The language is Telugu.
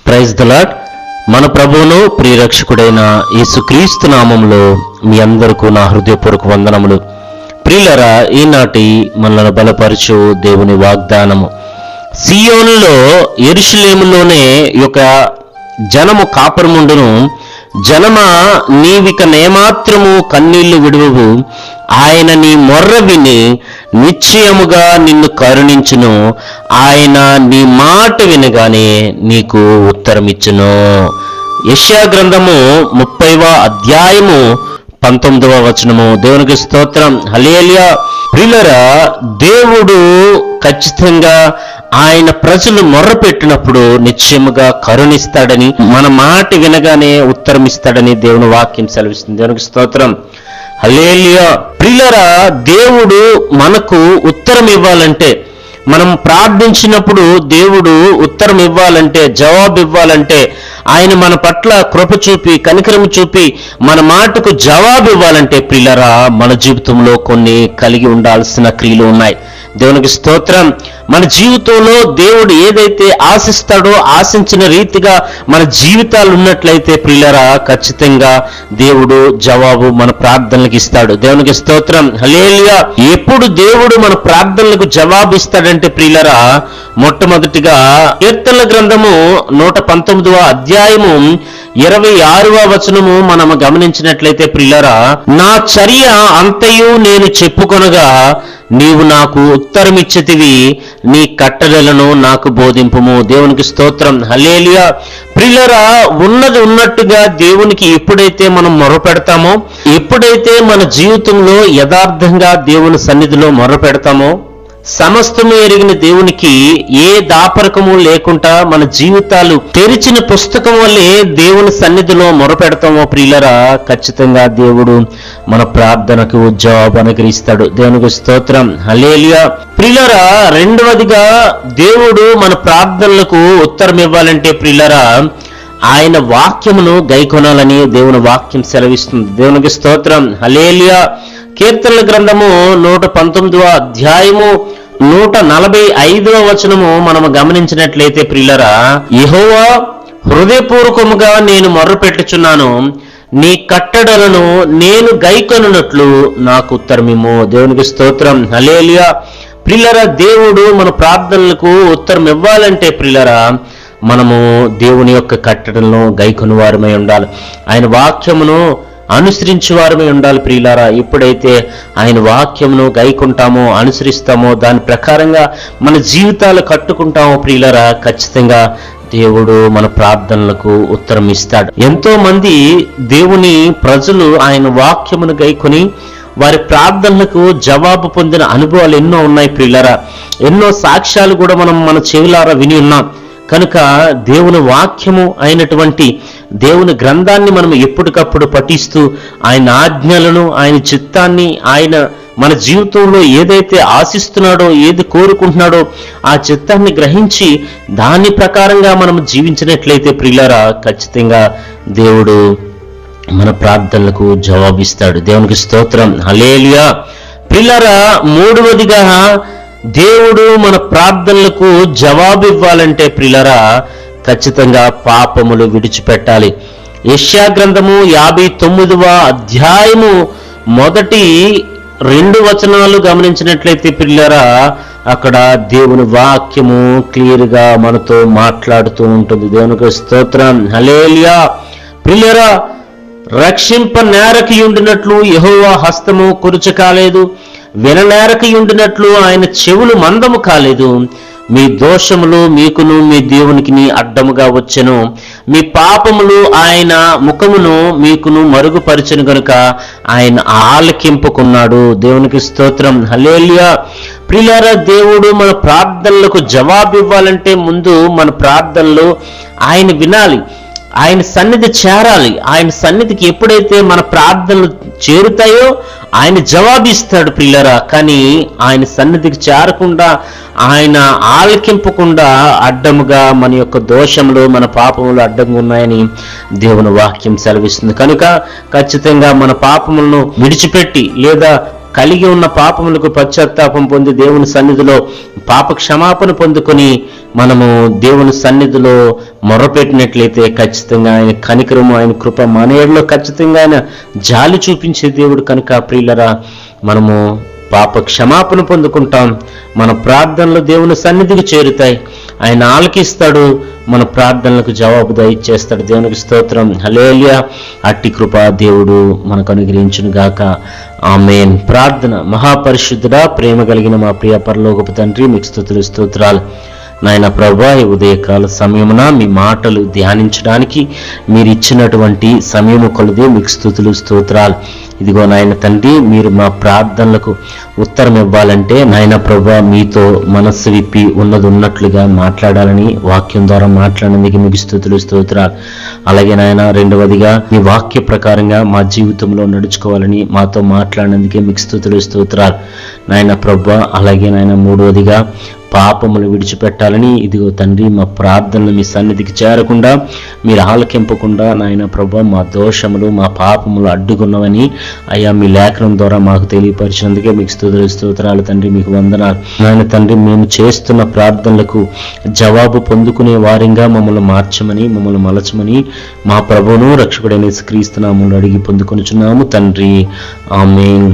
Praise the lord. మన ప్రభువును ప్రియరక్షకుడైన యేసుక్రీస్తు నామములో మీ అందరికీ నా హృదయపూర్వక వందనములు. ప్రియులరా, ఈనాటి మనల్ని బలపరచు దేవుని వాగ్దానము, సియోనులో యెరూషలేములోనే యొక్క జనము కాపురముండును. జనమా, నీవిక నేమాత్రము కన్నీళ్లు విడువవు. ఆయన నీ మొర్ర విని నిశ్చయముగా నిన్ను కరుణించును. ఆయన నీ మాట వినగానే నీకు ఉత్తరమిచ్చును. యెషయా గ్రంథము 30వ అధ్యాయము 19వ వచనము. దేవునికి స్తోత్రం, హల్లెలూయా. ప్రియులారా, దేవుడు ఖచ్చితంగా ఆయన ప్రజలు మొర్ర పెట్టినప్పుడు నిశ్చయముగా కరుణిస్తాడని, మన మాట వినగానే ఉత్తరం ఇస్తాడని దేవుని వాక్యం సెలవిస్తుంది. దేవునికి స్తోత్రం, హల్లెలూయా. ప్రియులారా, దేవుడు మనకు ఉత్తరం ఇవ్వాలంటే, మనం ప్రార్థించినప్పుడు దేవుడు ఉత్తరం ఇవ్వాలంటే, జవాబు ఇవ్వాలంటే, ఆయన మన పట్ల కృప చూపి కనికరం చూపి మన మాటకు జవాబు ఇవ్వాలంటే ప్రియులారా, మన జీవితంలో కొన్ని కలిగి ఉండాల్సిన క్రియలు ఉన్నాయి. దేవునికి స్తోత్రం. మన జీవితంలో దేవుడు ఏదైతే ఆశిస్తాడో ఆశించిన రీతిగా మన జీవితాలు ఉన్నట్లయితే ప్రియులారా, ఖచ్చితంగా దేవుడు జవాబు మన ప్రార్థనలకు ఇస్తాడు. దేవునికి స్తోత్రం, హల్లెలూయా. ఎప్పుడు దేవుడు మన ప్రార్థనలకు జవాబు ఇస్తాడంటే ప్రియులారా, మొట్టమొదటిగా కీర్తనల గ్రంథము 119వ అధ్యాయము 26వ వచనము మనము గమనించినట్లయితే ప్రియులారా, నా చర్య అంతయు నేను చెప్పుకొనగా నీవు నాకు ఉత్తరమిచ్చితివి, నీ కట్టడలను నాకు బోధింపుము. దేవునికి స్తోత్రం, హల్లెలూయా. ప్రియులారా, ఉన్నది ఉన్నట్టుగా దేవునికి ఎప్పుడైతే మనం మొరపెడతామో, ఎప్పుడైతే మన జీవితంలో యథార్థంగా దేవుని సన్నిధిలో మొరపెడతామో, సమస్తము ఎరిగిన దేవునికి ఏ దాపరకము లేకుండా మన జీవితాలు తెరిచిన పుస్తకం వల్లే దేవుని సన్నిధిలో మొరపెడతామో ప్రియులరా, ఖచ్చితంగా దేవుడు మన ప్రార్థనకు జవాబు అనుగ్రహిస్తాడు. దేవునికి స్తోత్రం, హల్లెలూయా. ప్రియులరా, రెండవదిగా దేవుడు మన ప్రార్థనలకు ఉత్తరం ఇవ్వాలంటే ప్రియులరా, ఆయన వాక్యమును గైకొనాలని దేవుని వాక్యం సెలవిస్తుంది. దేవునికి స్తోత్రం, హల్లెలూయా. కీర్తనల గ్రంథము 119వ అధ్యాయము 145వ వచనము మనము గమనించినట్లయితే ప్రియులరా, యెహోవా, హృదయపూర్వకముగా నేను మొర్రపెట్టుచున్నాను, నీ కట్టడలను నేను గైకొనున్నట్లు నాకు ఉత్తరమిమ్ము. దేవునికి స్తోత్రం, హల్లెలూయా. ప్రియులరా, దేవుడు మన ప్రార్థనలకు ఉత్తరం ఇవ్వాలంటే ప్రియులరా, మనము దేవుని యొక్క కట్టడలను గైకొని వారమై ఉండాలి. ఆయన వాక్యమును అనుసరించే వారమై ఉండాలి ప్రియులారా. ఎప్పుడైతే ఆయన వాక్యమును గైకుంటామో, అనుసరిస్తామో, దాని ప్రకారంగా మన జీవితాలు కట్టుకుంటామో ప్రియులారా, ఖచ్చితంగా దేవుడు మన ప్రార్థనలకు ఉత్తరం ఇస్తాడు. ఎంతో మంది దేవుని ప్రజలు ఆయన వాక్యమును గైకొని వారి ప్రార్థనలకు జవాబు పొందిన అనుభవాలు ఎన్నో ఉన్నాయి ప్రియులారా. ఎన్నో సాక్ష్యాలు కూడా మనం మన చెవులారా విని ఉన్నాం. కనుక దేవుని వాక్యము అయినటువంటి దేవుని గ్రంథాన్ని మనం ఎప్పటికప్పుడు పఠిస్తూ ఆయన ఆజ్ఞలను, ఆయన చిత్తాన్ని, ఆయన మన జీవితంలో ఏదైతే ఆశిస్తున్నాడో, ఏది కోరుకుంటున్నాడో ఆ చిత్తాన్ని గ్రహించి దాని ప్రకారంగా మనం జీవించినట్లయితే ప్రియులారా, ఖచ్చితంగా దేవుడు మన ప్రార్థనలకు జవాబిస్తాడు. దేవునికి స్తోత్రం, హల్లెలూయా. ప్రియులారా, మూడవదిగా దేవుడు మన ప్రార్థనలకు జవాబు ఇవ్వాలంటే ప్రియులారా, ఖచ్చితంగా పాపములు విడిచిపెట్టాలి. యెషయా గ్రంథము 59వ అధ్యాయము 1-2 వచనాలు గమనించినట్లయితే ప్రియులారా, అక్కడ దేవుని వాక్యము క్లియర్గా మనతో మాట్లాడుతూ ఉంటుంది. దేవునికి స్తోత్రం, హల్లెలూయా. ప్రియులారా, రక్షింప నేరకి ఉండినట్లు యెహోవా హస్తము కురుచ కాలేదు, విననేరకి ఉండినట్లు ఆయన చెవులు మందము కాలేదు. మీ దోషములు మీకును మీ దేవునికి అడ్డముగా వచ్చెను, మీ పాపములు ఆయన ముఖమును మీకును మరుగుపరిచెను గనుక ఆయన ఆలకింపుకున్నాడు. దేవునికి స్తోత్రం, హల్లెలూయా. ప్రియులారా, దేవుడు మన ప్రార్థనలకు జవాబు ఇవ్వాలంటే ముందు మన ప్రార్థనలు ఆయన వినాలి, ఆయన సన్నిధి చేరాలి. ఆయన సన్నిధికి ఎప్పుడైతే మన ప్రార్థనలు చేరుతాయో ఆయన జవాబిస్తాడు ప్రియులారా. కానీ ఆయన సన్నిధికి చేరకుండా, ఆయన ఆలకింపకుండా అడ్డముగా మన యొక్క దోషములు, మన పాపములు అడ్డంగా ఉన్నాయని దేవుని వాక్యం సెలవిస్తుంది. కనుక ఖచ్చితంగా మన పాపములను విడిచిపెట్టి లేదా కలిగి ఉన్న పాపములకు పశ్చాత్తాపం పొంది దేవుని సన్నిధిలో పాప క్షమాపణ పొందుకొని మనము దేవుని సన్నిధిలో మొర్రపెట్టినట్లయితే ఖచ్చితంగా ఆయన కనికరము, ఆయన కృప మన ఏడులో ఖచ్చితంగా ఆయన జాలి చూపించే దేవుడు కనుక ప్రియులరా మనము పాప క్షమాపణ పొందుకుంటాం. మన ప్రార్థనలు దేవుని సన్నిధికి చేరుతాయి, ఆయన ఆలకిస్తాడు, మన ప్రార్థనలకు జవాబు దయచేస్తాడు. దేవునికి స్తోత్రం, హల్లెలూయా. అట్టి కృప దేవుడు మనకు అనుగ్రహించును గాక, ఆమేన్. ప్రార్థన. మహాపరిశుద్ధుడా, ప్రేమ కలిగిన మా ప్రియ పరలోకపు తండ్రి, మీకు స్తుతులు స్తోత్రాలు. నాయన ప్రభువా, ఈ ఉదయకాల సమయమున మీ మాటలు ధ్యానించడానికి మీరు ఇచ్చినటువంటి సమయము కొలది మీకు స్తుతులు స్తోత్రాలు. ఇదిగో నాయన తండ్రి, మీరు మా ప్రార్థనలకు ఉత్తరం ఇవ్వాలంటే నాయన ప్రభువా మీతో మనస్సు విప్పి ఉన్నది ఉన్నట్లుగా మాట్లాడాలని వాక్యం ద్వారా మాట్లాడినందుకు మీకు స్తుతులు స్తోత్రాలు. అలాగే నాయన రెండవదిగా మీ వాక్య ప్రకారంగా మా జీవితంలో నడుచుకోవాలని మాతో మాట్లాడినందుకే మీకు స్తుతులు స్తోత్రాలు నాయన ప్రభువా. అలాగే నాయన మూడవదిగా పాపములు విడిచిపెట్టాలని ఇదిగో తండ్రి మా ప్రార్థనలు మీ సన్నిధికి చేరకుండా మీరు ఆలకింపకుండా నాయన ప్రభువా మా దోషములు మా పాపములు అడ్డుకున్నవని అయ్యా మీ లేఖనం ద్వారా మాకు తెలియపరిచినందుకే మీకు స్తోత్రాలు తండ్రి, మీకు వందనాలు నాయన తండ్రి. మేము చేస్తున్న ప్రార్థనలకు జవాబు పొందుకునే వారిగా మమ్మల్ని మార్చమని, మమ్మల్ని మలచమని మా ప్రభువును రక్షకుడైన యేసుక్రీస్తు నామములో అడిగి పొందుకొనుచున్నాము తండ్రి, ఆమేన్.